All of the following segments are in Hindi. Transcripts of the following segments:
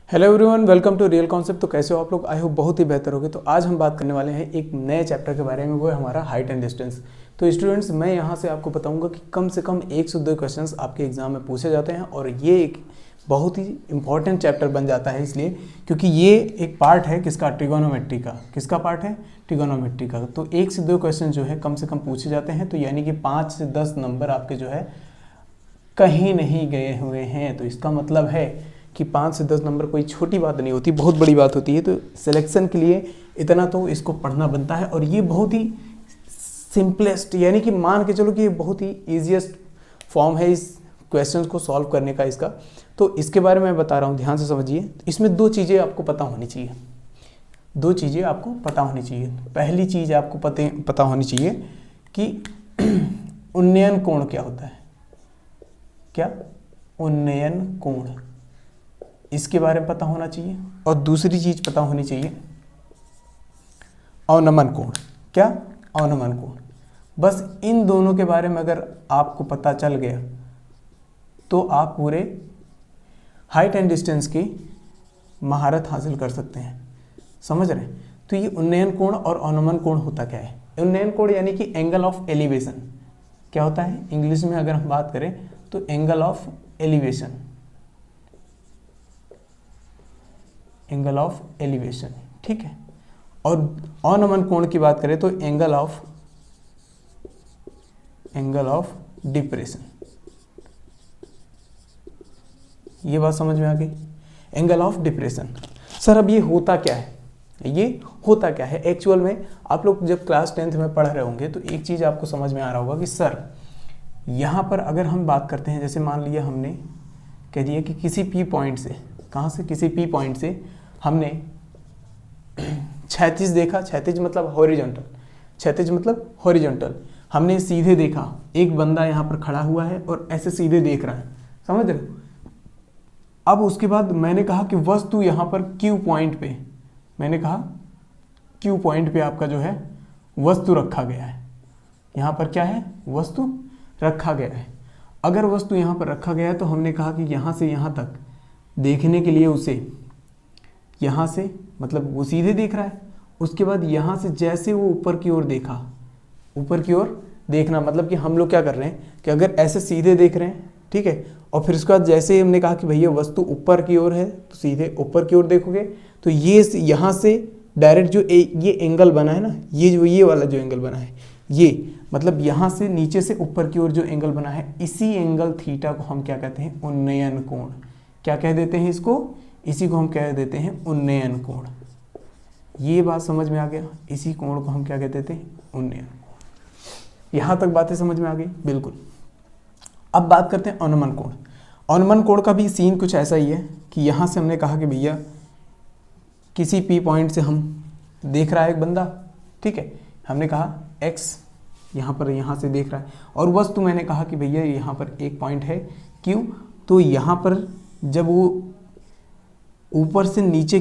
Hello everyone, welcome to Real Concept. तो कैसे हो आप लोग? आई होप बहुत ही बेहतर होगे। तो आज हम बात करने वाले हैं एक नए चैप्टर के बारे में, वो है हमारा हाइट एंड डिस्टेंस। तो स्टूडेंट्स, मैं यहाँ से आपको बताऊंगा कि कम से कम 1 से 2 क्वेश्चंस आपके एग्जाम में पूछे जाते हैं और ये एक बहुत ही इंपॉर्टेंट चैप्टर बन जाता है, इसलिए क्योंकि ये एक पार्ट है किसका, ट्रिगोनोमेट्री का। किसका पार्ट है? ट्रिगोनोमेट्री का। तो 1 से 2 क्वेश्चन जो है कम से कम पूछे जाते हैं, तो यानी कि 5 से 10 नंबर आपके जो है कहीं नहीं गए हुए हैं। तो इसका मतलब है कि 5 से 10 नंबर कोई छोटी बात नहीं होती, बहुत बड़ी बात होती है। तो सिलेक्शन के लिए इतना तो इसको पढ़ना बनता है, और ये बहुत ही सिंपलेस्ट, यानी कि मान के चलो कि ये बहुत ही ईजीएस्ट फॉर्म है इस क्वेश्चन को सॉल्व करने का इसका। तो इसके बारे में मैं बता रहा हूँ, ध्यान से समझिए। इसमें 2 चीज़ें आपको पता होनी चाहिए। 2 चीज़ें आपको पता होनी चाहिए। पहली चीज़ आपको पता होनी चाहिए कि उन्नयन कोण क्या होता है। क्या? उन्नयन कोण, इसके बारे में पता होना चाहिए। और दूसरी चीज पता होनी चाहिए अवनमन कोण। क्या? अवनमन कोण। बस इन दोनों के बारे में अगर आपको पता चल गया तो आप पूरे हाइट एंड डिस्टेंस की महारत हासिल कर सकते हैं। समझ रहे हैं? तो ये उन्नयन कोण और अवनमन कोण होता क्या है? उन्नयन कोण यानी कि एंगल ऑफ एलिवेशन। क्या होता है इंग्लिश में अगर हम बात करें तो angle of elevation. Angle of elevation, ठीक है। और अवनमन कोण की बात करें तो एंगल ऑफ डिप्रेशन। ये बात समझ में आ गई? Angle of depression. सर अब ये होता क्या है? ये होता क्या है एक्चुअल में? आप लोग जब क्लास 10th में पढ़ रहे होंगे तो एक चीज आपको समझ में आ रहा होगा कि सर यहाँ पर अगर हम बात करते हैं, जैसे मान लिया हमने कह दिया कि किसी पी पॉइंट से, कहाँ से? किसी पी पॉइंट से हमने क्षैतिज देखा। क्षैतिज मतलब हॉरिजॉन्टल। क्षैतिज मतलब हॉरिजॉन्टल। हमने सीधे देखा, एक बंदा यहाँ पर खड़ा हुआ है और ऐसे सीधे देख रहा है। समझ रहे हो? अब उसके बाद मैंने कहा कि वस्तु यहाँ पर क्यू पॉइंट पे, मैंने कहा क्यू पॉइंट पे आपका जो है वस्तु रखा गया है। यहाँ पर क्या है? वस्तु रखा गया है। अगर वस्तु यहाँ पर रखा गया है तो हमने कहा कि यहाँ से यहाँ तक देखने के लिए उसे, यहाँ से मतलब वो सीधे देख रहा है, उसके बाद यहाँ से जैसे वो ऊपर की ओर देखा, ऊपर की ओर देखना मतलब कि हम लोग क्या कर रहे हैं कि अगर ऐसे सीधे देख रहे हैं, ठीक है, और फिर उसके बाद जैसे हमने कहा कि भैया वस्तु ऊपर की ओर है तो सीधे ऊपर की ओर देखोगे, तो ये यहाँ से डायरेक्ट जो ये एंगल बना है ना, ये वाला जो एंगल बना है, ये मतलब यहाँ से नीचे से ऊपर की ओर जो एंगल बना है, इसी एंगल थीटा को हम क्या कहते हैं? उन्नयन कोण। क्या कह देते हैं इसको? इसी को हम कह देते हैं उन्नयन कोण। ये बात समझ में आ गया? इसी कोण को हम क्या कहते थे? उन्नयन। यहां तक बातें समझ में आ गई? बिल्कुल। अब बात करते हैं अवनमन कोण। अवनमन कोण का भी सीन कुछ ऐसा ही है कि यहां से हमने कहा कि भैया किसी पी पॉइंट से हम देख रहा है एक बंदा, ठीक है, हमने कहा एक्स यहाँ से देख रहा है, और वस्तु मैंने कहा कि भैया यहाँ पर एक पॉइंट है क्यों, तो यहाँ पर जब वो ऊपर से नीचे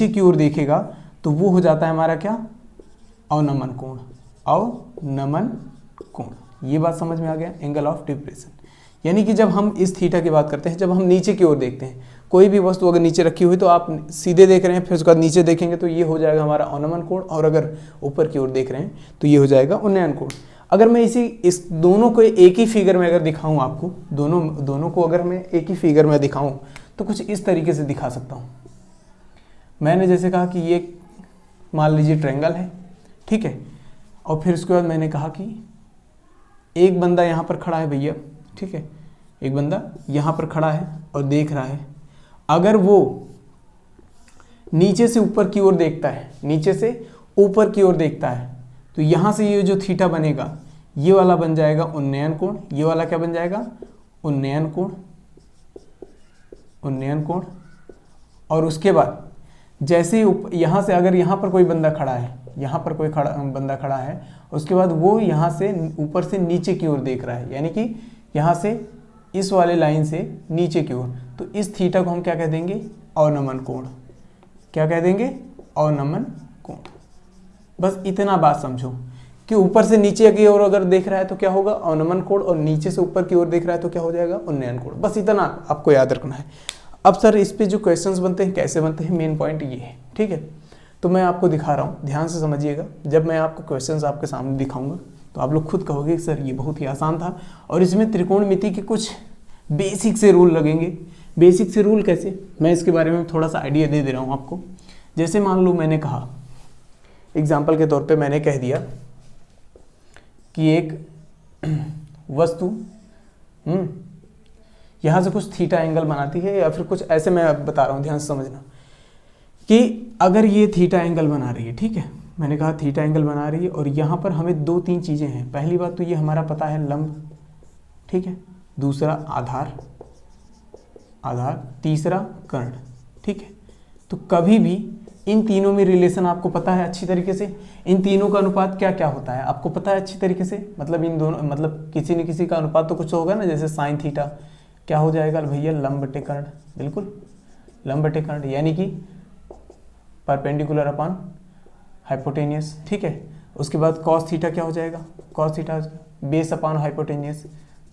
की ओर देखेगा तो वो हो जाता है हमारा क्या? अवनमन कोण। अवनमन कोण। ये बात समझ में आ गया? Angle of depression. यानी कि जब हम इस थीटा की बात करते हैं, जब हम नीचे की ओर देखते हैं, कोई भी वस्तु अगर नीचे रखी हुई तो आप सीधे देख रहे हैं, फिर उसके बाद नीचे देखेंगे तो ये हो जाएगा हमारा अवनमन कोण, और अगर ऊपर की ओर देख रहे हैं तो ये हो जाएगा उन्नयन कोण। अगर मैं इस दोनों को एक ही फिगर में अगर दिखाऊं आपको, दोनों को अगर मैं एक ही फिगर में दिखाऊं तो कुछ इस तरीके से दिखा सकता हूं। मैंने जैसे कहा कि ये मान लीजिए ट्रायंगल है, ठीक है, और फिर उसके बाद मैंने कहा कि एक बंदा यहाँ पर खड़ा है भैया, ठीक है, एक बंदा यहाँ पर खड़ा है और देख रहा है। अगर वो नीचे से ऊपर की ओर देखता है, नीचे से ऊपर की ओर देखता है, तो यहाँ से ये जो थीटा बनेगा ये वाला बन जाएगा उन्नयन कोण। ये वाला क्या बन जाएगा? उन्नयन कोण। उन्नयन कोण। और उसके बाद जैसे यहाँ से अगर यहाँ पर कोई बंदा खड़ा है, यहाँ पर कोई बंदा खड़ा है, उसके बाद वो यहाँ से ऊपर से नीचे की ओर देख रहा है, यानी कि यहाँ से इस वाले लाइन से नीचे की ओर, तो इस थीटा को हम क्या कह देंगे? अवनमन कोण। क्या कह देंगे? अवनमन कोण। बस इतना बात समझो कि ऊपर से नीचे की ओर अगर देख रहा है तो क्या होगा? अवनमन कोण, और नीचे से ऊपर की ओर देख रहा है तो क्या हो जाएगा? उन्नयन कोण। बस इतना आपको याद रखना है। अब सर इस पे जो क्वेश्चंस बनते हैं कैसे बनते हैं, मेन पॉइंट ये है, ठीक है। तो मैं आपको दिखा रहा हूँ, ध्यान से समझिएगा। जब मैं आपको क्वेश्चंस आपके सामने दिखाऊंगा तो आप लोग खुद कहोगे सर ये बहुत ही आसान था, और इसमें त्रिकोणमिति के कुछ बेसिक से रूल लगेंगे। बेसिक से रूल कैसे, मैं इसके बारे में थोड़ा सा आइडिया दे रहा हूँ आपको। जैसे मान लो मैंने कहा, एग्जाम्पल के तौर पे मैंने कह दिया कि एक वस्तु यहाँ से कुछ थीटा एंगल बनाती है, या फिर कुछ ऐसे, मैं बता रहा हूँ ध्यान से समझना, कि अगर ये थीटा एंगल बना रही है, ठीक है, मैंने कहा थीटा एंगल बना रही है, और यहाँ पर हमें 2-3 चीज़ें हैं। पहली बात तो ये हमारा पता है लंब, ठीक है, दूसरा आधार, तीसरा कर्ण, ठीक है। तो कभी भी इन तीनों में रिलेशन आपको पता है अच्छी तरीके से, इन तीनों का अनुपात क्या क्या होता है आपको पता है अच्छी तरीके से, मतलब इन दोनों, मतलब किसी न किसी का अनुपात तो कुछ होगा ना, जैसे साइन थीटा क्या हो जाएगा भैया, लंब बटे कर्ण, बिल्कुल लंब बटे कर्ण, यानी कि परपेंडिकुलर अपॉन हाइपोटेनियस, ठीक है। उसके बाद कॉस थीटा क्या हो जाएगा, cos theta base upon hypotenuse,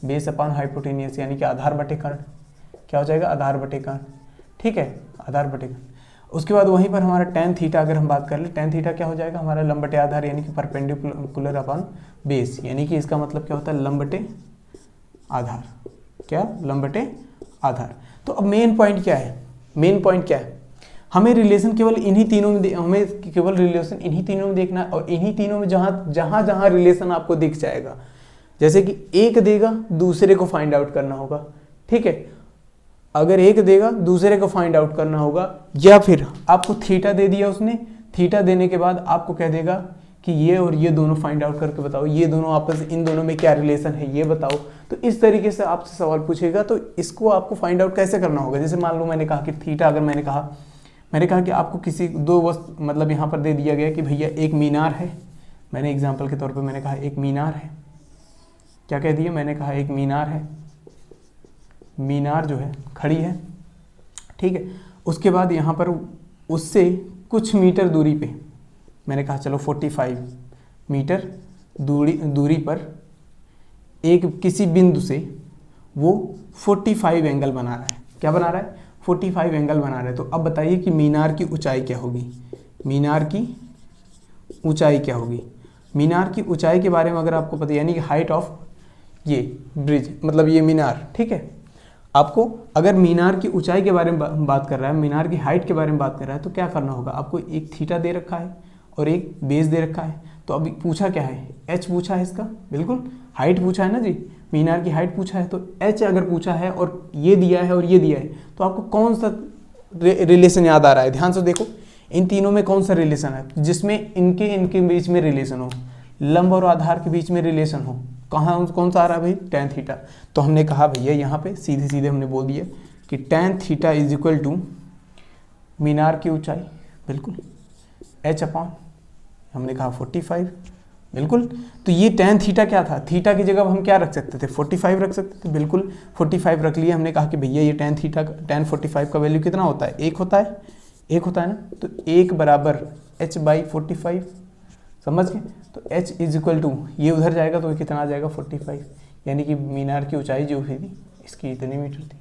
base upon hypotenuse, यानी कि आधार बटे कर्ण, क्या हो जाएगा, आधार बटे कर्ण, ठीक है, आधार बटे कर्ण। उसके बाद वहीं पर हमारा टेन थीटा अगर हम बात कर ले, टेन थीटा क्या हो जाएगा हमारा, लंब बटे आधार, यानी कि परपेंडिकुलर अपॉन बेस, यानी कि इसका मतलब क्या होता है, लंब बटे आधार, क्या, लंब बटे आधार। तो अब मेन पॉइंट क्या है, मेन पॉइंट क्या है, हमें रिलेशन केवल इन्हीं तीनों में हमें केवल रिलेशन इन्हीं तीनों में देखना है, और इन्हीं तीनों में जहाँ रिलेशन आपको दिख जाएगा, जैसे कि एक देगा दूसरे को फाइंड आउट करना होगा, ठीक है। अगर एक देगा दूसरे को फाइंड आउट करना होगा, या फिर आपको थीटा दे दिया उसने, थीटा देने के बाद आपको कह देगा कि ये और ये दोनों फाइंड आउट करके बताओ, ये दोनों आपस, इन दोनों में क्या रिलेशन है ये बताओ। तो इस तरीके से आपसे सवाल पूछेगा, तो इसको आपको फाइंड आउट कैसे करना होगा। जैसे मान लो मैंने कहा कि थीटा, अगर मैंने कहा कि आपको किसी दो वस्तु, मतलब यहाँ पर दे दिया गया कि भैया एक मीनार है, मैंने एग्जाम्पल के तौर पर मैंने कहा एक मीनार है, क्या कह दिया, मैंने कहा एक मीनार है, मीनार जो है खड़ी है, ठीक है। उसके बाद यहाँ पर उससे कुछ मीटर दूरी पे मैंने कहा चलो 45 मीटर दूरी पर एक किसी बिंदु से वो 45 एंगल बना रहा है, क्या बना रहा है, 45 एंगल बना रहा है। तो अब बताइए कि मीनार की ऊंचाई क्या होगी, मीनार की ऊंचाई क्या होगी। मीनार की ऊंचाई के बारे में अगर आपको पता, यानी कि हाइट ऑफ ये ब्रिज, मतलब ये मीनार, ठीक है। आपको अगर मीनार की ऊंचाई के बारे में बात कर रहा है, मीनार की हाइट के बारे में बात कर रहा है, तो क्या करना होगा, आपको एक थीटा दे रखा है और एक बेस दे रखा है। तो अभी पूछा क्या है, एच पूछा है इसका, बिल्कुल हाइट पूछा है ना जी, मीनार की हाइट पूछा है। तो एच अगर पूछा है और ये दिया है और ये दिया है, तो आपको कौन सा रिलेशन याद आ रहा है, ध्यान से देखो, इन तीनों में कौन सा रिलेशन है जिसमें इनके बीच में रिलेशन हो, लंब और आधार के बीच में रिलेशन हो, कहाँ कौन सा आ रहा है भाई, टेन थीटा। तो हमने कहा भैया यहाँ पे सीधे सीधे हमने बोल दिया कि ten theta is equal to मीनार की ऊंचाई, बिल्कुल, एच अपॉन हमने कहा 45, बिल्कुल। तो ये टेन थीटा क्या था, थीटा की जगह हम क्या रख सकते थे, 45 रख सकते थे, बिल्कुल 45 रख लिया। हमने कहा कि भैया ये टेन थीटा, टेन 45 का वैल्यू कितना होता है, एक होता है, एक होता है ना। तो एक बराबर h बाई 45, समझ गए। तो h इज इक्वल टू, ये उधर जाएगा तो कितना आ जाएगा 45, यानी कि मीनार की ऊंचाई जो हुई थी इसकी इतनी मीटर थी।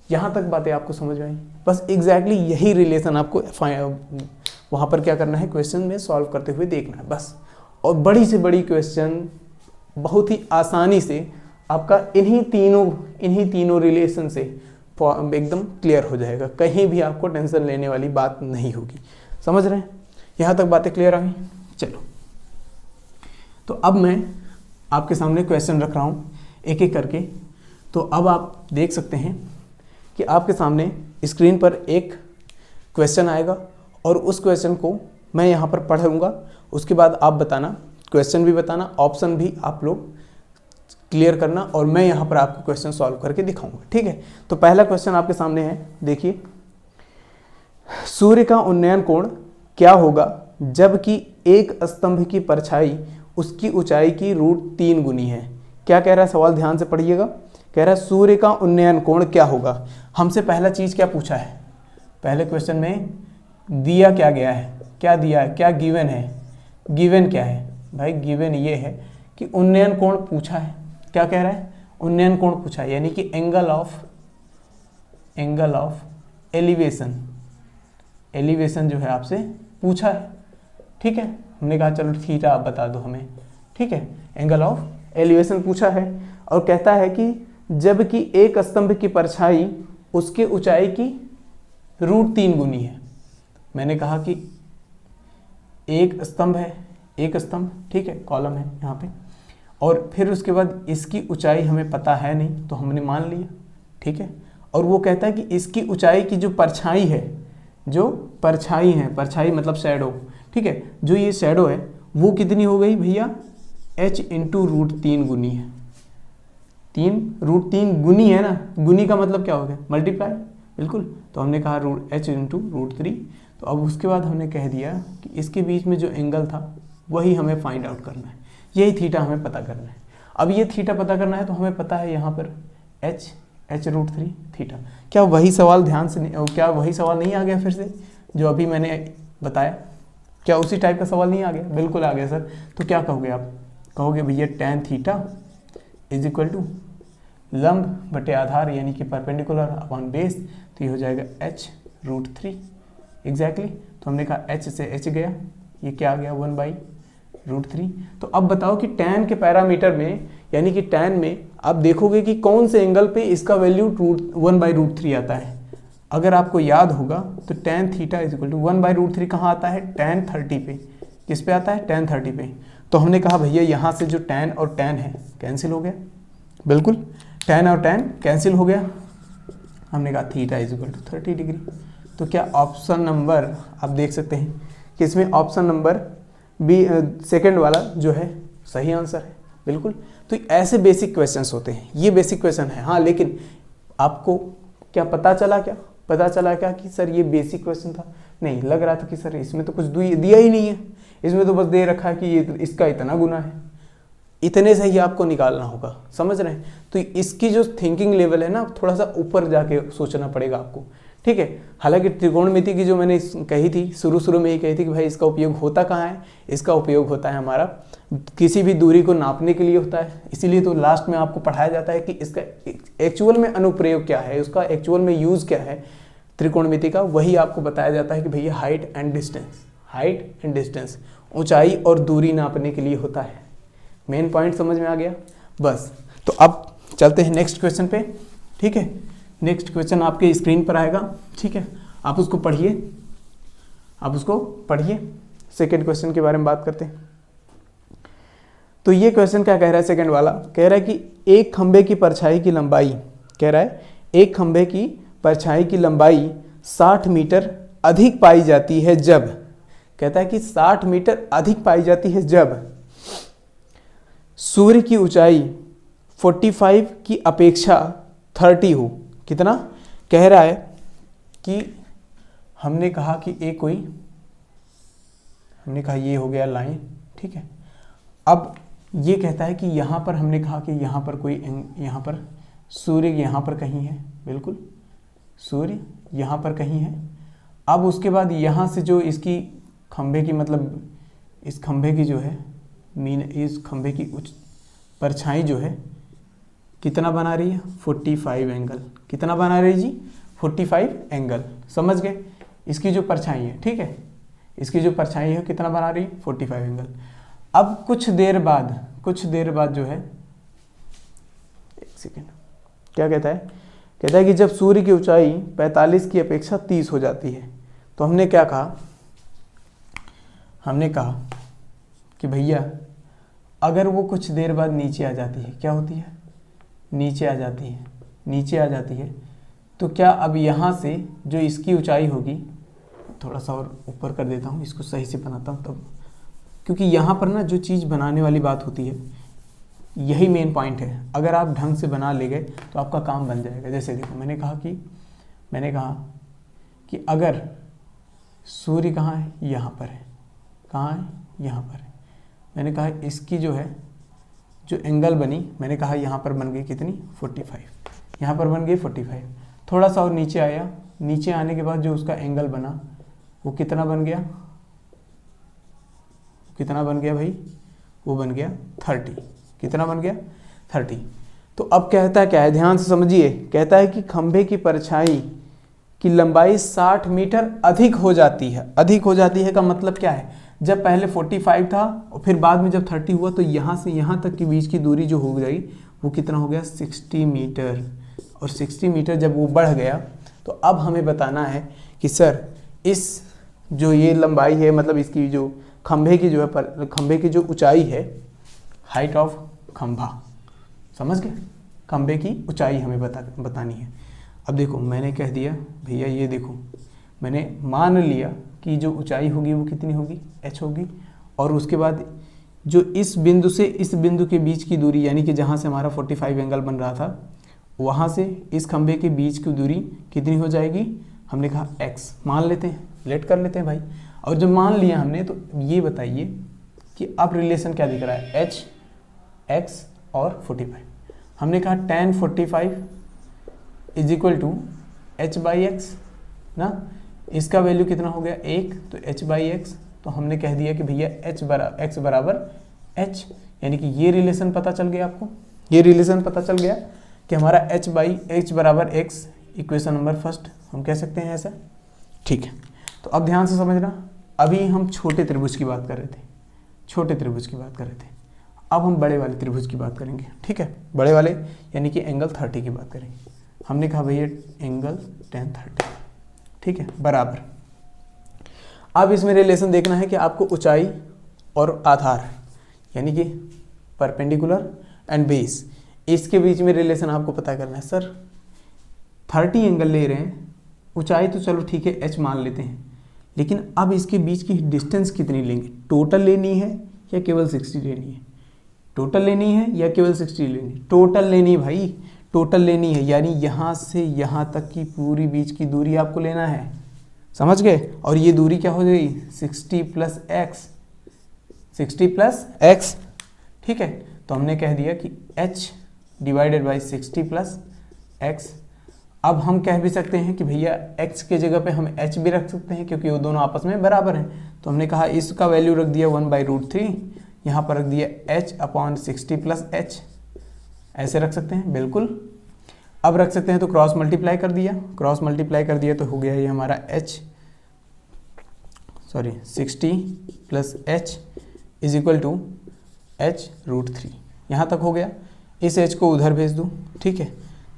यहाँ तक बातें आपको समझ में आई, बस एग्जैक्टली यही रिलेशन आपको वहाँ पर क्या करना है, क्वेश्चन में सॉल्व करते हुए देखना है बस। और बड़ी से बड़ी क्वेश्चन बहुत ही आसानी से आपका इन्हीं तीनों रिलेशन से एकदम क्लियर हो जाएगा, कहीं भी आपको टेंशन लेने वाली बात नहीं होगी। समझ रहे हैं, यहाँ तक बातें क्लियर आ गई। चलो, तो अब मैं आपके सामने क्वेश्चन रख रहा हूँ एक एक करके। तो अब आप देख सकते हैं कि आपके सामने स्क्रीन पर एक क्वेश्चन आएगा और उस क्वेश्चन को मैं यहाँ पर पढ़ूंगा, उसके बाद आप बताना, क्वेश्चन भी बताना, ऑप्शन भी आप लोग क्लियर करना, और मैं यहाँ पर आपको क्वेश्चन सॉल्व करके दिखाऊंगा, ठीक है। तो पहला क्वेश्चन आपके सामने है, देखिए, सूर्य का उन्नयन कोण क्या होगा जबकि एक स्तंभ की परछाई उसकी ऊंचाई की √3 गुनी है। क्या कह रहा है सवाल, ध्यान से पढ़िएगा। कह रहा है सूर्य का उन्नयन कोण क्या होगा। हमसे पहला चीज क्या पूछा है, पहले क्वेश्चन में दिया क्या गया है, क्या दिया है, क्या गिवन है, गिवन क्या है भाई, गिवन ये है कि उन्नयन कोण पूछा है। क्या कह रहा है, उन्नयन कोण पूछा है, यानी कि angle of angle of elevation, elevation जो है आपसे पूछा है, ठीक है। हमने कहा चलो थीटा आप बता दो हमें, ठीक है। एंगल ऑफ एलिवेशन पूछा है और कहता है कि जबकि एक स्तंभ की परछाई उसके ऊंचाई की √3 गुनी है। मैंने कहा कि एक स्तंभ है, एक स्तंभ, ठीक है, कॉलम है यहाँ पे, और फिर उसके बाद इसकी ऊंचाई हमें पता है नहीं तो हमने मान लिया, ठीक है। और वो कहता है कि इसकी ऊंचाई की जो परछाई है, जो परछाई है, परछाई मतलब शैडो, ठीक है, जो ये शैडो है वो कितनी हो गई भैया, h इंटू √3 गुनी है। 3 गुनी है ना, गुनी का मतलब क्या हो गया, मल्टीप्लाई, बिल्कुल। तो हमने कहा h इंटू √3। तो अब उसके बाद हमने कह दिया कि इसके बीच में जो एंगल था वही हमें फाइंड आउट करना है, यही थीटा हमें पता करना है। अब ये थीटा पता करना है तो हमें पता है यहाँ पर h √3 थीटा। क्या वही सवाल ध्यान से नहीं, क्या वही सवाल नहीं आ गया फिर से जो अभी मैंने बताया? क्या उसी टाइप का सवाल नहीं आ गया? बिल्कुल आ गया सर। तो क्या कहोगे आप? कहोगे भैया tan theta is equal to लंब बटे आधार यानी कि परपेंडिकुलर अपॉन बेस, तो ये हो जाएगा h √3 एग्जैक्टली। तो हमने कहा h से h गया, ये क्या आ गया 1/√3। तो अब बताओ कि tan के पैरामीटर में यानी कि tan में आप देखोगे कि कौन से एंगल पे इसका वैल्यू 1/√3 आता है। अगर आपको याद होगा तो tan theta is equal to 1/√3 कहाँ आता है, tan 30 पे। किस पे आता है, tan 30 पे। तो हमने कहा भैया यहाँ से जो tan और tan है कैंसिल हो गया, बिल्कुल tan और tan कैंसिल हो गया। हमने कहा theta is equal to 30 degree. तो क्या ऑप्शन नंबर आप देख सकते हैं कि इसमें ऑप्शन नंबर बी सेकंड वाला जो है सही आंसर है, बिल्कुल। तो ऐसे बेसिक क्वेश्चंस होते हैं, ये बेसिक क्वेश्चन है। हाँ, लेकिन आपको क्या पता चला, क्या पता चला क्या कि सर ये बेसिक क्वेश्चन था? नहीं, लग रहा था कि सर इसमें तो कुछ दिया ही नहीं है, इसमें तो बस दे रखा है कि ये इसका इतना गुना है, इतने से ही आपको निकालना होगा, समझ रहे हैं? तो इसकी जो थिंकिंग लेवल है ना, थोड़ा सा ऊपर जाके सोचना पड़ेगा आपको, ठीक है। हालांकि त्रिकोणमिति की जो मैंने कही थी शुरू में ही कही थी कि भाई इसका उपयोग होता कहाँ है, इसका उपयोग होता है हमारा किसी भी दूरी को नापने के लिए होता है। इसीलिए तो लास्ट में आपको पढ़ाया जाता है कि इसका एक्चुअल में अनुप्रयोग क्या है, उसका एक्चुअल में यूज़ क्या है त्रिकोणमिति का, वही आपको बताया जाता है कि भैया height and distance, height and distance ऊंचाई और दूरी नापने के लिए होता है। मेन पॉइंट समझ में आ गया बस। तो अब चलते हैं नेक्स्ट क्वेश्चन पे, ठीक है। नेक्स्ट क्वेश्चन आपके स्क्रीन पर आएगा, ठीक है, आप उसको पढ़िए, आप उसको पढ़िए। सेकेंड क्वेश्चन के बारे में बात करते हैं। तो ये क्वेश्चन क्या कह रहा है, सेकेंड वाला कह रहा है कि एक खंबे की परछाई की लंबाई, कह रहा है एक खंबे की परछाई की लंबाई 60 मीटर अधिक पाई जाती है जब, कहता है कि 60 मीटर अधिक पाई जाती है जब सूर्य की ऊंचाई 45 की अपेक्षा 30 हो। कितना कह रहा है कि हमने कहा कि हमने कहा ये हो गया लाइन, ठीक है। अब ये कहता है कि यहाँ पर हमने कहा कि यहाँ पर यहाँ पर सूर्य यहाँ पर कहीं है, बिल्कुल सूर्य यहाँ पर कहीं है। अब उसके बाद यहाँ से जो इसकी खंबे की मतलब इस खंबे की जो है इस खंबे की परछाई जो है कितना बना रही है, 45 एंगल। कितना बना रही जी, 45 एंगल, समझ गए। इसकी जो परछाई है, ठीक है, इसकी जो परछाई है कितना बना रही है, 45 एंगल। अब कुछ देर बाद जो है, एक सेकेंड, क्या कहता है कि जब सूर्य की ऊंचाई 45 की अपेक्षा 30 हो जाती है, तो हमने क्या कहा, हमने कहा कि भैया अगर वो कुछ देर बाद नीचे आ जाती है, क्या होती है, नीचे आ जाती है, तो क्या अब यहाँ से जो इसकी ऊंचाई होगी, थोड़ा सा और ऊपर कर देता हूँ, इसको सही से बनाता हूँ तब, क्योंकि यहाँ पर ना जो चीज़ बनाने वाली बात होती है यही मेन पॉइंट है। अगर आप ढंग से बना ले गए तो आपका काम बन जाएगा। जैसे देखो, मैंने कहा कि अगर सूर्य कहाँ है, यहाँ पर है, कहाँ है, यहाँ पर है। मैंने कहा इसकी जो है जो एंगल बनी, मैंने कहा यहाँ पर बन गई कितनी, 45, यहाँ पर बन गई 45। थोड़ा सा और नीचे आया, नीचे आने के बाद जो उसका एंगल बना वो कितना बन गया, भाई, वो बन गया 30। कितना बन गया, 30। तो अब कहता है क्या है, ध्यान से समझिए, कहता है कि खंभे की परछाई की लंबाई 60 मीटर अधिक हो जाती है। अधिक हो जाती है का मतलब क्या है, जब पहले 45 था और फिर बाद में जब 30 हुआ तो यहाँ से यहाँ तक के बीच की दूरी जो हो गई वो कितना हो गया, 60 मीटर। और 60 मीटर जब वो बढ़ गया तो अब हमें बताना है कि सर इस जो ये लंबाई है, मतलब इसकी जो खंभे की जो है, खंभे की जो ऊंचाई है, हाइट ऑफ खंभा, समझ गए, खंभे की ऊंचाई हमें बतानी है। अब देखो मैंने कह दिया भैया ये देखो, मैंने मान लिया कि जो ऊंचाई होगी वो कितनी होगी, h होगी, और उसके बाद जो इस बिंदु से इस बिंदु के बीच की दूरी, यानी कि जहाँ से हमारा 45 एंगल बन रहा था, वहाँ से इस खंभे के बीच की दूरी कितनी हो जाएगी, हमने कहा x मान लेते हैं, लेट कर लेते हैं भाई। और जब मान लिया हमने तो ये बताइए कि अब रिलेशन क्या दिख रहा है, h, x और 45। हमने कहा tan 45 is equal to h by x ना, इसका वैल्यू कितना हो गया 1, तो h बाई एक्स। तो हमने कह दिया कि भैया x बराबर h, यानी कि ये रिलेशन पता चल गया आपको, ये रिलेशन पता चल गया कि हमारा h बाई h बराबर x, इक्वेशन नंबर फर्स्ट हम कह सकते हैं ऐसा, ठीक है। तो अब ध्यान से समझना, अभी हम छोटे त्रिभुज की बात कर रहे थे, छोटे त्रिभुज की बात कर रहे थे, अब हम बड़े वाले त्रिभुज की बात करेंगे, ठीक है, बड़े वाले यानी कि एंगल 30 की बात करेंगे। हमने कहा भैया एंगल tan 30, ठीक है, बराबर। अब इसमें रिलेशन देखना है कि आपको ऊंचाई और आधार यानी कि परपेंडिकुलर एंड बेस, इसके बीच में रिलेशन आपको पता करना है। सर 30 एंगल ले रहे हैं, ऊंचाई तो चलो ठीक है h मान लेते हैं, लेकिन अब इसके बीच की डिस्टेंस कितनी लेंगे, टोटल लेनी है या केवल 60 लेनी है, टोटल लेनी है या केवल 60 लेनी है, टोटल लेनी है भाई, टोटल लेनी है, यानी यहाँ से यहाँ तक की पूरी बीच की दूरी आपको लेना है, समझ गए। और ये दूरी क्या हो गई 60 प्लस एक्स, 60 प्लस एक्स, ठीक है। तो हमने कह दिया कि h divided by 60 plus x. अब हम कह भी सकते हैं कि भैया x के जगह पे हम h भी रख सकते हैं क्योंकि वो दोनों आपस में बराबर हैं। तो हमने कहा इसका वैल्यू रख दिया 1/√3, यहाँ पर रख दिया h अपॉन 60 प्लस एच, ऐसे रख सकते हैं बिल्कुल। अब रख सकते हैं तो क्रॉस मल्टीप्लाई कर दिया, क्रॉस मल्टीप्लाई कर दिया तो हो गया ये हमारा h 60 plus h is equal to h√3, यहाँ तक हो गया। इस h को उधर भेज दूँ, ठीक है,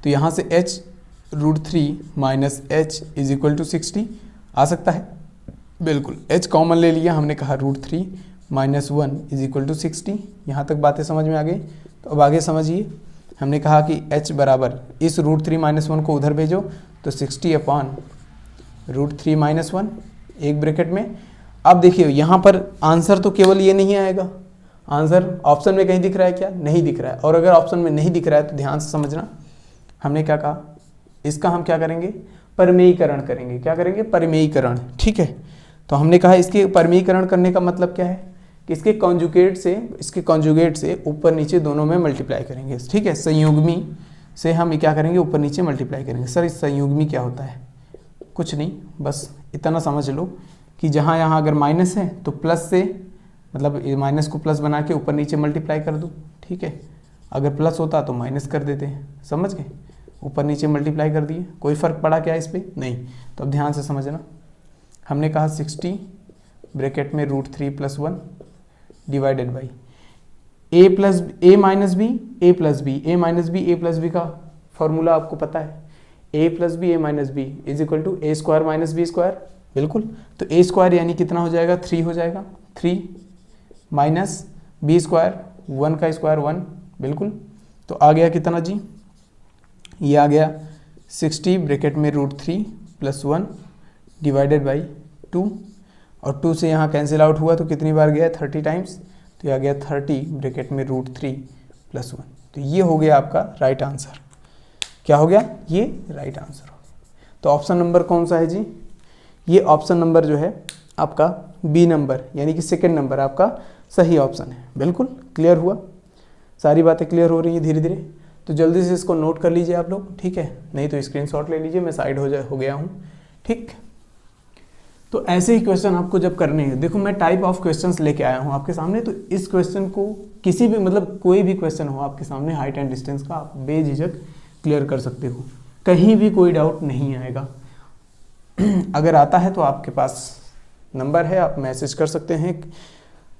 तो यहाँ से h√3 minus h is equal to 60 आ सकता है, बिल्कुल। h कॉमन ले लिया, हमने कहा √3 माइनस 1 इज इक्वल टू 60, यहाँ तक बातें समझ में आ गई। तो अब आगे समझिए, हमने कहा कि h बराबर इस √3 माइनस 1 को उधर भेजो तो 60 अपॉन √3 माइनस 1 एक ब्रैकेट में। अब देखिए यहाँ पर आंसर तो केवल ये नहीं आएगा, आंसर ऑप्शन में कहीं दिख रहा है क्या, नहीं दिख रहा है। और अगर ऑप्शन में नहीं दिख रहा है तो ध्यान से समझना, हमने क्या कहा, इसका हम क्या करेंगे, परिमेयीकरण करेंगे। क्या करेंगे, परिमेयीकरण, ठीक है। तो हमने कहा इसके परिमेयीकरण करने का मतलब क्या है कि इसके कॉन्जुगेट से ऊपर नीचे दोनों में मल्टीप्लाई करेंगे, ठीक है। संयुग्मी से हम क्या करेंगे, ऊपर नीचे मल्टीप्लाई करेंगे। सर इस संयुग्मी क्या होता है, कुछ नहीं, बस इतना समझ लो कि जहाँ यहाँ अगर माइनस है तो प्लस से, मतलब माइनस को प्लस बना के ऊपर नीचे मल्टीप्लाई कर दूँ, ठीक है। अगर प्लस होता तो माइनस कर देते हैं, समझ गए, ऊपर नीचे मल्टीप्लाई कर दिए, कोई फ़र्क पड़ा क्या इस पर, नहीं। तो अब ध्यान से समझना, हमने कहा 60 ब्रैकेट में √3 plus 1 divided by a plus a minus b a plus b, a minus b a plus b का फॉर्मूला आपको पता है, a plus b a minus b is equal to a square minus b square, बिल्कुल। तो a स्क्वायर यानी कितना हो जाएगा, 3 हो जाएगा, 3 माइनस बी स्क्वायर 1 का स्क्वायर 1, बिल्कुल। तो आ गया कितना जी, ये आ गया 60 ब्रैकेट में √3 प्लस 1 डिवाइडेड बाई 2, और 2 से यहाँ कैंसिल आउट हुआ तो कितनी बार गया, 30 टाइम्स, तो ये आ गया 30 ब्रैकेट में √3 प्लस 1। तो ये हो गया आपका राइट आंसर। क्या हो गया, ये राइट आंसर हो गया। तो ऑप्शन नंबर कौन सा है जी, ये ऑप्शन नंबर जो है आपका बी नंबर, यानी कि सेकंड नंबर आपका सही ऑप्शन है। बिल्कुल क्लियर हुआ, सारी बातें क्लियर हो रही है धीरे धीरे। तो जल्दी से इसको नोट कर लीजिए आप लोग, ठीक है, नहीं तो स्क्रीनशॉट ले लीजिए, मैं साइड हो गया हूँ, ठीक। तो ऐसे ही क्वेश्चन आपको जब करने हैं, देखो मैं टाइप ऑफ क्वेश्चंस लेके आया हूँ आपके सामने, तो इस क्वेश्चन को किसी भी मतलब कोई भी क्वेश्चन हो आपके सामने हाइट एंड डिस्टेंस का, आप बेझिझक क्लियर कर सकते हो, कहीं भी कोई डाउट नहीं आएगा। अगर आता है तो आपके पास नंबर है, आप मैसेज कर सकते हैं,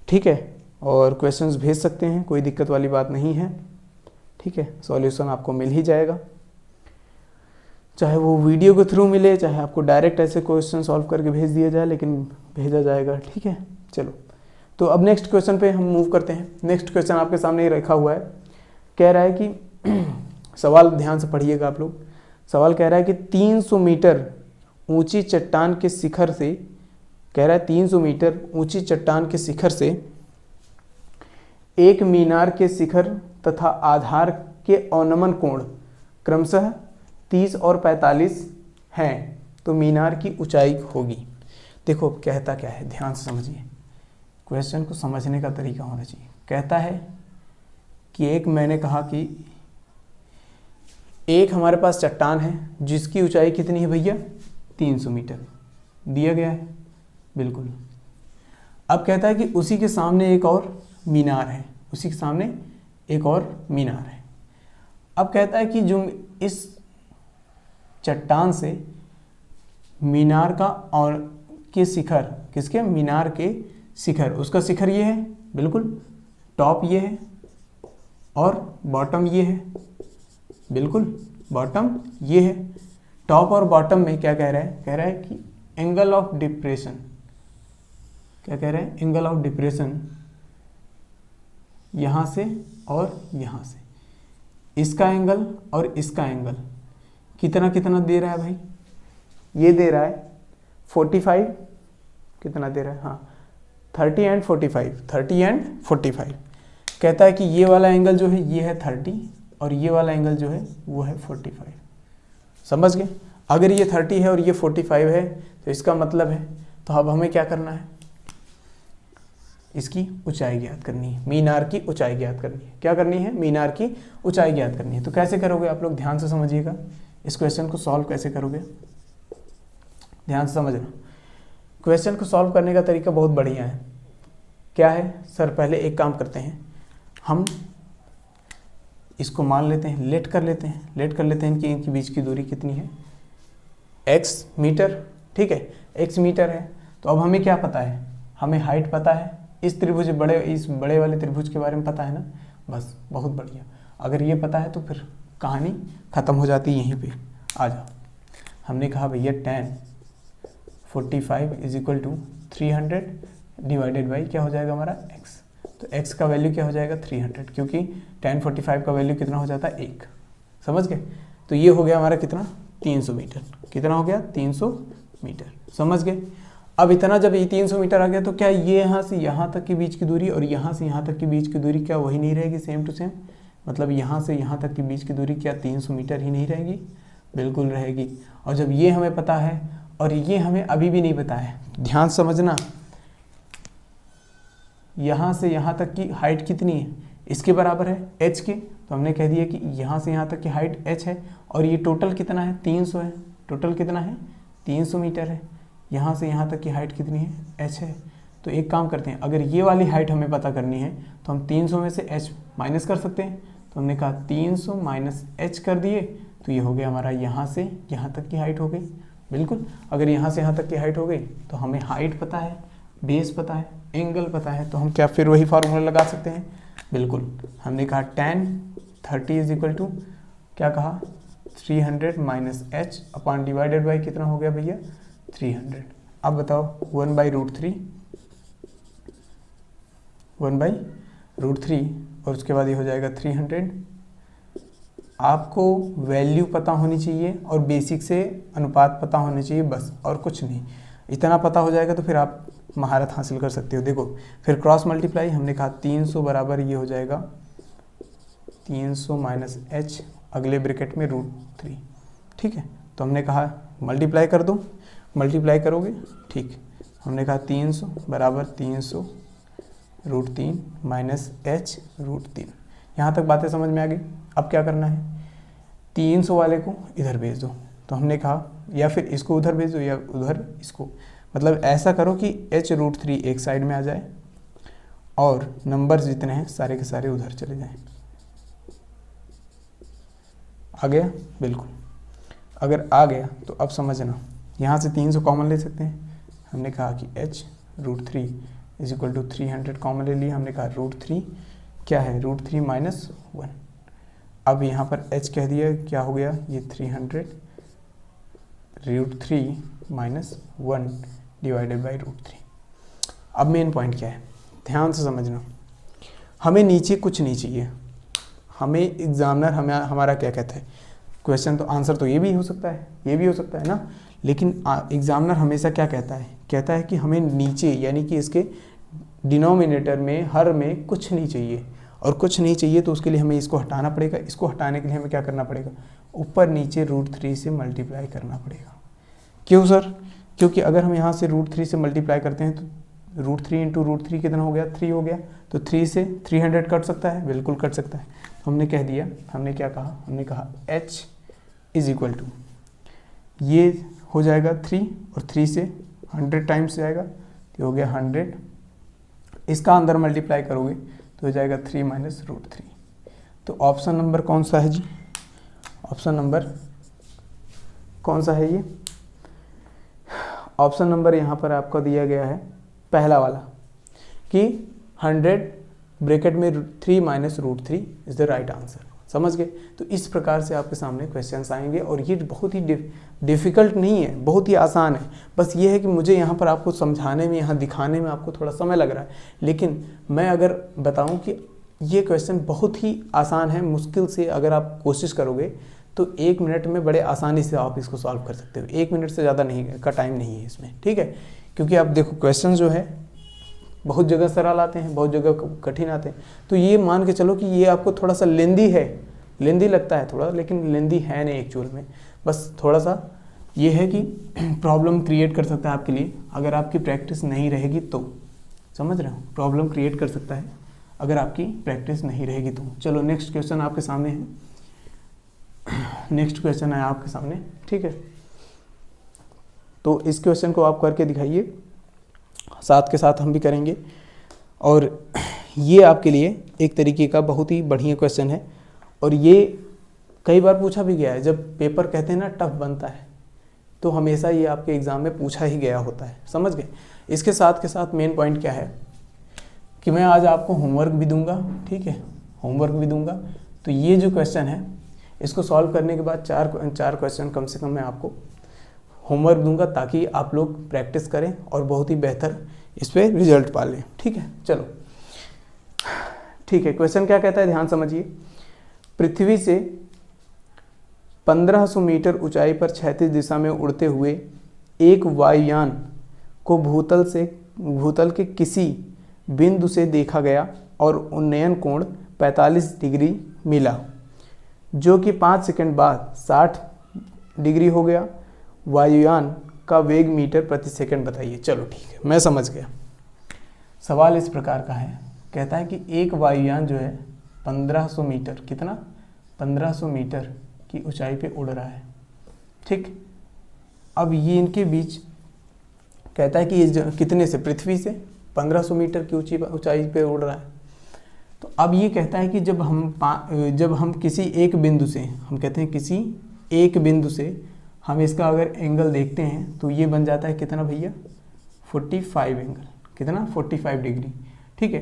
ठीक है, और क्वेश्चंस भेज सकते हैं, कोई दिक्कत वाली बात नहीं है, ठीक है। सॉल्यूशन आपको मिल ही जाएगा, चाहे वो वीडियो के थ्रू मिले, चाहे आपको डायरेक्ट ऐसे क्वेश्चन सॉल्व करके भेज दिया जाए, लेकिन भेजा जाएगा, ठीक है। चलो, तो अब नेक्स्ट क्वेश्चन पे हम मूव करते हैं। नेक्स्ट क्वेश्चन आपके सामने ही रखा हुआ है, कह रहा है कि सवाल ध्यान से पढ़िएगा आप लोग। सवाल कह रहा है कि 300 मीटर ऊंची चट्टान के शिखर से, कह रहा है 300 मीटर ऊंची चट्टान के शिखर से एक मीनार के शिखर तथा आधार के अवनमन कोण क्रमशः 30 और 45 हैं, तो मीनार की ऊंचाई होगी। देखो कहता क्या है, ध्यान से समझिए, क्वेश्चन को समझने का तरीका होना चाहिए। कहता है कि एक, मैंने कहा कि एक हमारे पास चट्टान है जिसकी ऊंचाई कितनी है भैया, 300 मीटर दिया गया है, बिल्कुल। अब कहता है कि उसी के सामने एक और मीनार है, उसी के सामने एक और मीनार है। अब कहता है कि जो इस चट्टान से मीनार का और के शिखर, किसके, मीनार के शिखर, उसका शिखर ये है, बिल्कुल, टॉप ये है और बॉटम ये है, बिल्कुल, बॉटम ये है। टॉप और बॉटम में क्या कह रहा है, कह रहा है कि एंगल ऑफ डिप्रेशन, क्या कह रहे हैं, एंगल ऑफ डिप्रेशन यहाँ से और यहाँ से, इसका एंगल और इसका एंगल कितना कितना दे रहा है भाई, ये दे रहा है 45, कितना दे रहा है, हाँ 30 एंड 45, 30 एंड 45। कहता है कि ये वाला एंगल जो है ये है 30 और ये वाला एंगल जो है वो है 45। समझ गए? अगर ये 30 है और ये 45 है तो इसका मतलब है, तो अब हमें क्या करना है, इसकी ऊंचाई ज्ञात करनी है, मीनार की ऊंचाई ज्ञात करनी है। क्या करनी है, मीनार की ऊंचाई ज्ञात करनी है। तो कैसे करोगे आप लोग, ध्यान से समझिएगा, इस क्वेश्चन को सॉल्व कैसे करोगे, ध्यान से समझना। क्वेश्चन को सॉल्व करने का तरीका बहुत बढ़िया है। क्या है सर, पहले एक काम करते हैं, हम इसको मान लेते हैं, लेट कर लेते हैं कि इनके बीच की दूरी कितनी है, x मीटर, ठीक है, x मीटर है। तो अब हमें क्या पता है, हमें हाइट पता है, इस त्रिभुज इस बड़े वाले त्रिभुज के बारे में पता है ना, बस बहुत बढ़िया। अगर ये पता है तो फिर कहानी ख़त्म हो जाती है यहीं पे। आ जाओ, हमने कहा भैया tan 45 is equal to 300 divided by क्या हो जाएगा हमारा x। तो x का वैल्यू क्या हो जाएगा 300, क्योंकि tan 45 का वैल्यू कितना हो जाता है 1। समझ गए? तो ये हो गया हमारा कितना, 300 मीटर। कितना हो गया, 300 मीटर। समझ गए? अब इतना जब ये 300 मीटर आ गया तो क्या ये यहाँ से यहाँ तक के बीच की दूरी और यहाँ से यहाँ तक के बीच की दूरी क्या वही नहीं रहेगी, सेम टू सेम? मतलब यहाँ से यहाँ तक के बीच की दूरी क्या 300 मीटर ही नहीं रहेगी? बिल्कुल रहेगी। और जब ये हमें पता है और ये हमें अभी भी नहीं पता है, ध्यान समझना, यहाँ से यहाँ तक की हाइट कितनी है, इसके बराबर है h के। तो हमने कह दिया कि यहाँ से यहाँ तक की हाइट h है और ये टोटल कितना है, 300 है। टोटल कितना है, 300 मीटर है। यहाँ से यहाँ तक की हाइट कितनी है, h है। तो एक काम करते हैं, अगर ये वाली हाइट हमें पता करनी है तो हम 300 में से h माइनस कर सकते हैं। तो हमने कहा 300 माइनस h कर दिए, तो ये हो गया हमारा यहाँ से यहाँ तक की हाइट हो गई। बिल्कुल, अगर यहाँ से यहाँ तक की हाइट हो गई तो हमें हाइट पता है, बेस पता है, एंगल पता है, तो हम क्या फिर वही फार्मूला लगा सकते हैं। बिल्कुल, हमने कहा tan 30 इज इक्वल टू क्या कहा, 300 minus h upon divided by कितना हो गया भैया, 300। अब बताओ 1/√3, 1/√3 और उसके बाद ये हो जाएगा 300। आपको वैल्यू पता होनी चाहिए और बेसिक से अनुपात पता होना चाहिए, बस और कुछ नहीं। इतना पता हो जाएगा तो फिर आप महारत हासिल कर सकते हो। देखो फिर क्रॉस मल्टीप्लाई, हमने कहा 300 बराबर ये हो जाएगा 300 माइनस h अगले ब्रैकेट में √3। ठीक है, तो हमने कहा मल्टीप्लाई कर दो, मल्टीप्लाई करोगे, ठीक। हमने कहा 300 बराबर 300 √3 माइनस h √3। यहाँ तक बातें समझ में आ गई। अब क्या करना है, 300 वाले को इधर भेज दो। तो हमने कहा या फिर इसको उधर भेज दो या उधर इसको, मतलब ऐसा करो कि h √3 एक साइड में आ जाए और नंबर्स जितने हैं सारे के सारे उधर चले जाएं। आ गया? बिल्कुल। अगर आ गया तो अब समझना, यहाँ से 300 कॉमन ले सकते हैं। हमने कहा कि h√3 is equal to 300 common ले लिया। हमने कहा √3 क्या है? √3 माइनस 1। अब यहाँ पर h कह दिया, क्या हो गया? ये 300 √3 माइनस 1 डिवाइडेड बाई √3। अब मेन पॉइंट क्या है, ध्यान से समझना। हमें नीचे कुछ नहीं चाहिए, हमें एग्जामिनर हमारा क्या कहता है, क्वेश्चन तो आंसर तो ये भी हो सकता है, ये भी हो सकता है ना, लेकिन एग्जामिनर हमेशा क्या कहता है कि हमें नीचे यानी कि इसके डिनोमिनेटर में, हर में कुछ नहीं चाहिए। और कुछ नहीं चाहिए तो उसके लिए हमें इसको हटाना पड़ेगा। इसको हटाने के लिए हमें क्या करना पड़ेगा? ऊपर नीचे √3 से मल्टीप्लाई करना पड़ेगा। क्यों सर? क्योंकि अगर हम यहाँ से √3 से मल्टीप्लाई करते हैं तो √3 इंटू √3 कितना हो गया? 3 हो गया। तो 3 से 300 कट सकता है, बिल्कुल कट सकता है। हमने कह दिया, हमने क्या कहा? हमने कहा h इज इक्वल टू, ये हो जाएगा 3 और 3 से 100 टाइम्स जाएगा तो हो गया 100। इसका अंदर मल्टीप्लाई करोगे तो हो जाएगा 3 माइनस √3। तो ऑप्शन नंबर कौन सा है जी? ऑप्शन नंबर कौन सा है ये? ऑप्शन नंबर यहाँ पर आपको दिया गया है पहला वाला कि 100 ब्रैकेट में 3 minus √3 is the right answer. समझ गए? तो इस प्रकार से आपके सामने क्वेश्चंस आएंगे और ये बहुत ही डिफ़िकल्ट नहीं है, बहुत ही आसान है। बस ये है कि मुझे यहाँ पर आपको समझाने में, यहाँ दिखाने में आपको थोड़ा समय लग रहा है, लेकिन मैं अगर बताऊँ कि ये क्वेश्चन बहुत ही आसान है, मुश्किल से अगर आप कोशिश करोगे तो 1 मिनट में बड़े आसानी से आप इसको सॉल्व कर सकते हो। 1 मिनट से ज़्यादा नहीं का टाइम नहीं है इसमें, ठीक है? क्योंकि आप देखो क्वेश्चन जो है बहुत जगह सरल आते हैं, बहुत जगह कठिन आते हैं। तो ये मान के चलो कि ये आपको थोड़ा सा लेंदी है, लेंदी लगता है थोड़ा, लेकिन लेंदी है नहीं एक्चुअल में। बस थोड़ा सा ये है कि प्रॉब्लम क्रिएट कर सकता है आपके लिए अगर आपकी प्रैक्टिस नहीं रहेगी तो। समझ रहे हो? प्रॉब्लम क्रिएट कर सकता है अगर आपकी प्रैक्टिस नहीं रहेगी तो। चलो नेक्स्ट क्वेश्चन आपके सामने है। नेक्स्ट क्वेश्चन है आपके सामने, ठीक है? तो इस क्वेश्चन को आप करके दिखाइए, साथ के साथ हम भी करेंगे। और ये आपके लिए एक तरीके का बहुत ही बढ़िया क्वेश्चन है और ये कई बार पूछा भी गया है। जब पेपर कहते हैं ना टफ बनता है, तो हमेशा ये आपके एग्ज़ाम में पूछा ही गया होता है। समझ गए? इसके साथ के साथ मेन पॉइंट क्या है कि मैं आज आपको होमवर्क भी दूंगा, ठीक है? होमवर्क भी दूंगा। तो ये जो क्वेश्चन है इसको सॉल्व करने के बाद चार क्वेश्चन कम से कम मैं आपको होमवर्क दूंगा ताकि आप लोग प्रैक्टिस करें और बहुत ही बेहतर इस पर रिजल्ट पा लें, ठीक है? चलो ठीक है, क्वेश्चन क्या कहता है ध्यान समझिए। पृथ्वी से 1500 मीटर ऊंचाई पर क्षैतिज दिशा में उड़ते हुए एक वायुयान को भूतल के किसी बिंदु से देखा गया और उन्नयन कोण 45 डिग्री मिला, जो कि 5 सेकंड बाद 60 डिग्री हो गया। वायुयान का वेग मीटर प्रति सेकंड बताइए। चलो ठीक है, मैं समझ गया। सवाल इस प्रकार का है, कहता है कि एक वायुयान जो है 1500 मीटर, कितना? 1500 मीटर की ऊंचाई पे उड़ रहा है, ठीक? अब ये इनके बीच कहता है कि ये कितने से, पृथ्वी से 1500 मीटर की ऊंचाई पे उड़ रहा है। तो अब ये कहता है कि जब हम किसी एक बिंदु से, हम कहते हैं किसी एक बिंदु से हम इसका अगर एंगल देखते हैं तो ये बन जाता है कितना भैया? 45 एंगल, कितना? 45 डिग्री, ठीक है?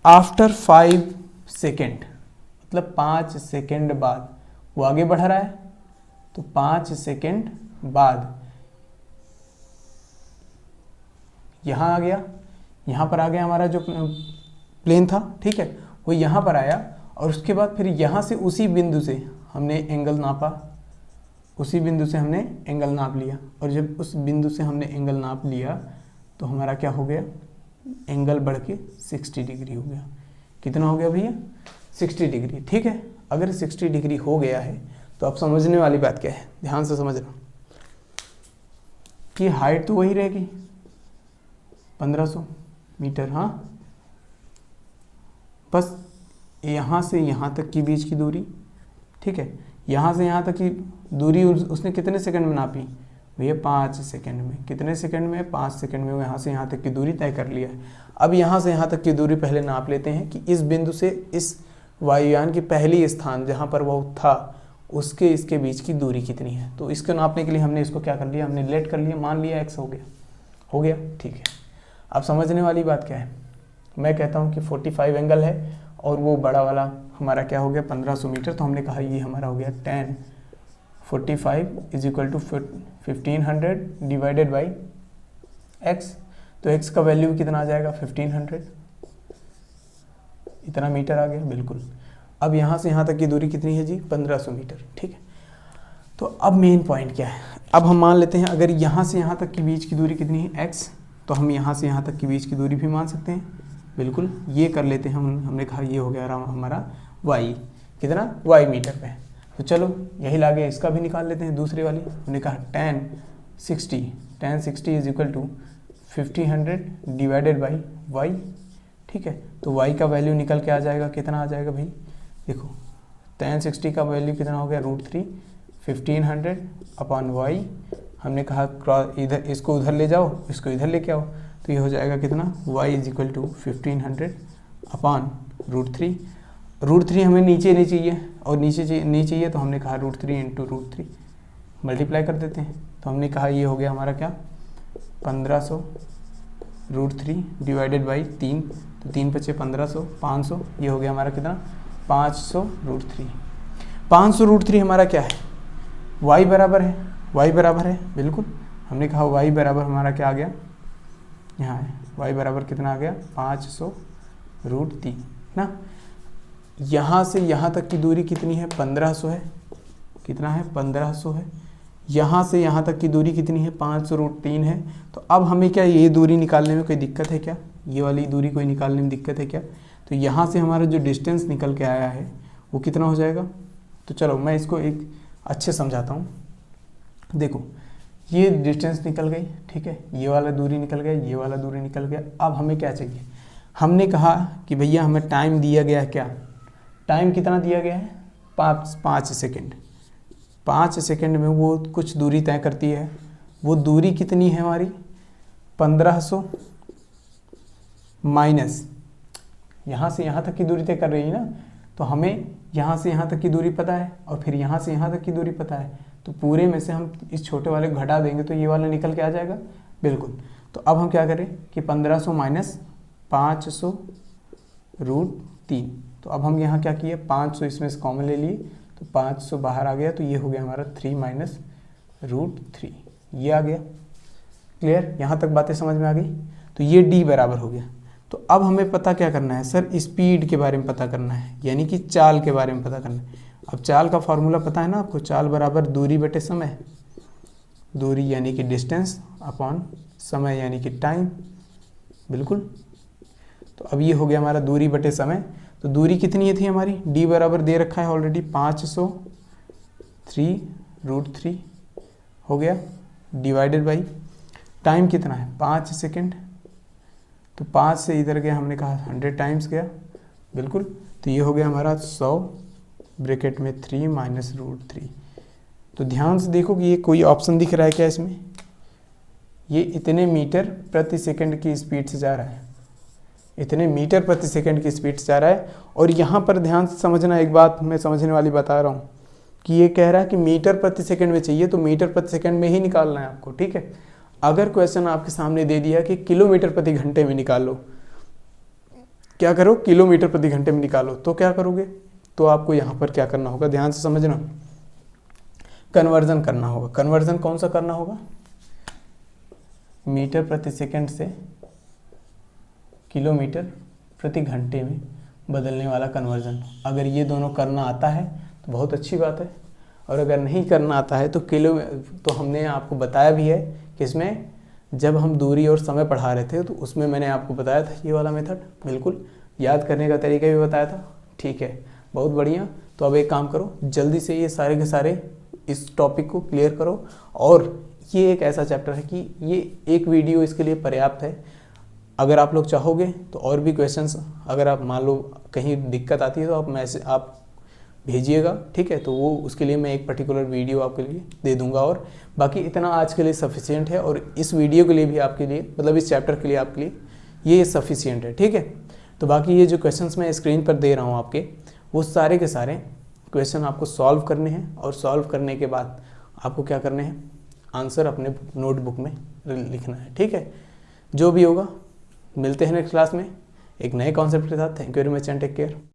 आफ्टर 5 सेकेंड, मतलब 5 सेकेंड बाद वो आगे बढ़ रहा है, तो 5 सेकेंड बाद यहाँ आ गया, यहाँ पर आ गया हमारा जो प्लेन था, ठीक है? वो यहाँ पर आया और उसके बाद फिर यहाँ से उसी बिंदु से हमने एंगल नापा, उसी बिंदु से हमने एंगल नाप लिया। और जब उस बिंदु से हमने एंगल नाप लिया तो हमारा क्या हो गया? एंगल बढ़ के 60 डिग्री हो गया। कितना हो गया भैया? 60 डिग्री, ठीक है? अगर 60 डिग्री हो गया है तो अब समझने वाली बात क्या है, ध्यान से समझना कि हाइट तो वही रहेगी 1500 मीटर, हाँ? बस यहाँ से यहाँ तक की बीच की दूरी, ठीक है? यहाँ से यहाँ तक की दूरी उसने कितने सेकंड में नापी? भैया 5 सेकंड में। कितने सेकंड में? 5 सेकंड में यहाँ से यहाँ तक की दूरी तय कर लिया है। अब यहाँ से यहाँ तक की दूरी पहले नाप लेते हैं कि इस बिंदु से इस वायुयान की पहली स्थान जहाँ पर वो था उसके इसके बीच की दूरी कितनी है। तो इसको नापने के लिए हमने इसको क्या कर लिया, हमने लेट कर लिया, मान लिया x हो गया, ठीक है। अब समझने वाली बात क्या है, मैं कहता हूँ कि 45 एंगल है और वो बड़ा वाला हमारा क्या हो गया 1500 मीटर, तो हमने कहा ये हमारा हो गया 10 45 is equal to 1500 divided by x। तो x का वैल्यू कितना आ जाएगा 1500, इतना मीटर आ गया, बिल्कुल। अब यहाँ से यहाँ तक की दूरी कितनी है जी 1500 मीटर, ठीक है। तो अब मेन पॉइंट क्या है, अब हम मान लेते हैं अगर यहाँ से यहाँ तक की बीच की दूरी कितनी है x, तो हम यहाँ से यहाँ तक की बीच की दूरी भी मान सकते हैं, बिल्कुल। ये कर लेते हैं हमने कहा ये हो गया हमारा y, कितना y मीटर पे। तो चलो यही लागे इसका भी निकाल लेते हैं दूसरी वाली। हमने कहा tan 60 is equal to 1500 divided by y, ठीक है। तो y का वैल्यू निकल के आ जाएगा, कितना आ जाएगा भाई, देखो tan 60 का वैल्यू कितना हो गया √3, 1500 अपॉन y। हमने कहा क्रॉस इधर, इसको उधर ले जाओ, इसको इधर लेके आओ, तो ये हो जाएगा कितना y इज इक्वल टू 1500 अपॉन √3। √3 हमें नीचे नहीं चाहिए और नीचे नहीं चाहिए, तो हमने कहा √3 इंटू √3 मल्टीप्लाई कर देते हैं। तो हमने कहा ये हो गया हमारा क्या 1500 √3 डिवाइडेड बाई 3, तो 3 बचे 1500, 500, ये हो गया हमारा कितना 500 √3। 500 √3 हमारा क्या है, y बराबर है, y बराबर है, बिल्कुल। हमने कहा y बराबर हमारा क्या आ गया, यहाँ है y बराबर कितना आ गया 500 √3 ना। यहाँ से यहाँ तक की दूरी कितनी है 1500 है, कितना है 1500 है। यहाँ से यहाँ तक की दूरी कितनी है 500 √3 है। तो अब हमें क्या ये दूरी निकालने में कोई दिक्कत है क्या, ये वाली दूरी कोई निकालने में दिक्कत है क्या। तो यहाँ से हमारा जो डिस्टेंस निकल के आया है वो कितना हो जाएगा। तो चलो मैं इसको एक अच्छे समझाता हूँ। देखो ये डिस्टेंस निकल गई, ठीक है, ये वाला दूरी निकल गया, ये वाला दूरी निकल गया। अब हमें क्या चाहिए, हमने कहा कि भैया हमें टाइम दिया गया है, क्या टाइम कितना दिया गया है 5 सेकेंड। 5 सेकेंड में वो कुछ दूरी तय करती है, वो दूरी कितनी है हमारी 1500 माइनस यहाँ से यहाँ तक की दूरी तय कर रही है ना। तो हमें यहाँ से यहाँ तक की दूरी पता है और फिर यहाँ से यहाँ तक की दूरी पता है, तो पूरे में से हम इस छोटे वाले को घटा देंगे तो ये वाला निकल के आ जाएगा, बिल्कुल। तो अब हम क्या करें कि 1500 माइनस 500 √3। तो अब हम यहाँ क्या किए 500 इसमें से कॉमन ले लिए, तो 500 बाहर आ गया, तो ये हो गया हमारा 3 माइनस √3, ये आ गया। क्लियर, यहाँ तक बातें समझ में आ गई। तो ये d बराबर हो गया। तो अब हमें पता क्या करना है सर, स्पीड के बारे में पता करना है, यानी कि चाल के बारे में पता करना है। अब चाल का फॉर्मूला पता है ना आपको, चाल बराबर दूरी बटे समय, दूरी यानी कि डिस्टेंस अपॉन समय यानी कि टाइम, बिल्कुल। तो अब ये हो गया हमारा दूरी बटे समय। तो दूरी कितनी थी हमारी, d बराबर दे रखा है ऑलरेडी 500 3 √3 हो गया, डिवाइडेड बाई टाइम कितना है 5 सेकेंड। तो 5 से इधर गया, हमने कहा 100 टाइम्स गया, बिल्कुल। तो ये हो गया हमारा 100 ब्रैकेट में 3 माइनस √3। तो ध्यान से देखो कि ये कोई ऑप्शन दिख रहा है क्या इसमें, ये इतने मीटर प्रति सेकंड की स्पीड से जा रहा है, इतने मीटर प्रति सेकंड की स्पीड से जा रहा है। और यहाँ पर ध्यान से समझना, एक बात मैं समझने वाली बता रहा हूँ कि ये कह रहा है कि मीटर प्रति सेकंड में चाहिए, तो मीटर प्रति सेकंड में ही निकालना है आपको, ठीक है। अगर क्वेश्चन आपके सामने दे दिया कि किलोमीटर प्रति घंटे में निकालो, क्या करो किलोमीटर प्रति घंटे में निकालो, तो क्या करोगे, तो आपको यहाँ पर क्या करना होगा, ध्यान से समझना, कन्वर्जन करना होगा। कन्वर्जन कौन सा करना होगा, मीटर प्रति सेकंड से किलोमीटर प्रति घंटे में बदलने वाला कन्वर्जन। अगर ये दोनों करना आता है तो बहुत अच्छी बात है, और अगर नहीं करना आता है तो तो हमने आपको बताया भी है कि इसमें जब हम दूरी और समय पढ़ा रहे थे तो उसमें मैंने आपको बताया था ये वाला मेथड, बिल्कुल। याद करने का तरीका भी बताया था, ठीक है, बहुत बढ़िया। तो अब एक काम करो, जल्दी से ये सारे के सारे इस टॉपिक को क्लियर करो। और ये एक ऐसा चैप्टर है कि ये एक वीडियो इसके लिए पर्याप्त है। अगर आप लोग चाहोगे तो और भी क्वेश्चंस, अगर आप मान लो कहीं दिक्कत आती है तो आप भेजिएगा, ठीक है। तो वो उसके लिए मैं एक पर्टिकुलर वीडियो आपके लिए दे दूंगा, और बाकी इतना आज के लिए सफिशिएंट है, और इस वीडियो के लिए भी आपके लिए, मतलब इस चैप्टर के लिए आपके लिए ये सफिशिएंट है, ठीक है। तो बाकी ये जो क्वेश्चंस मैं स्क्रीन पर दे रहा हूँ आपके, वो सारे के सारे क्वेश्चन आपको सॉल्व करने हैं, और सॉल्व करने के बाद आपको क्या करने हैं, आंसर अपने नोटबुक में लिखना है, ठीक है। जो भी होगा मिलते हैं नेक्स्ट क्लास में एक नए कॉन्सेप्ट के साथ। Thank you very much and take care.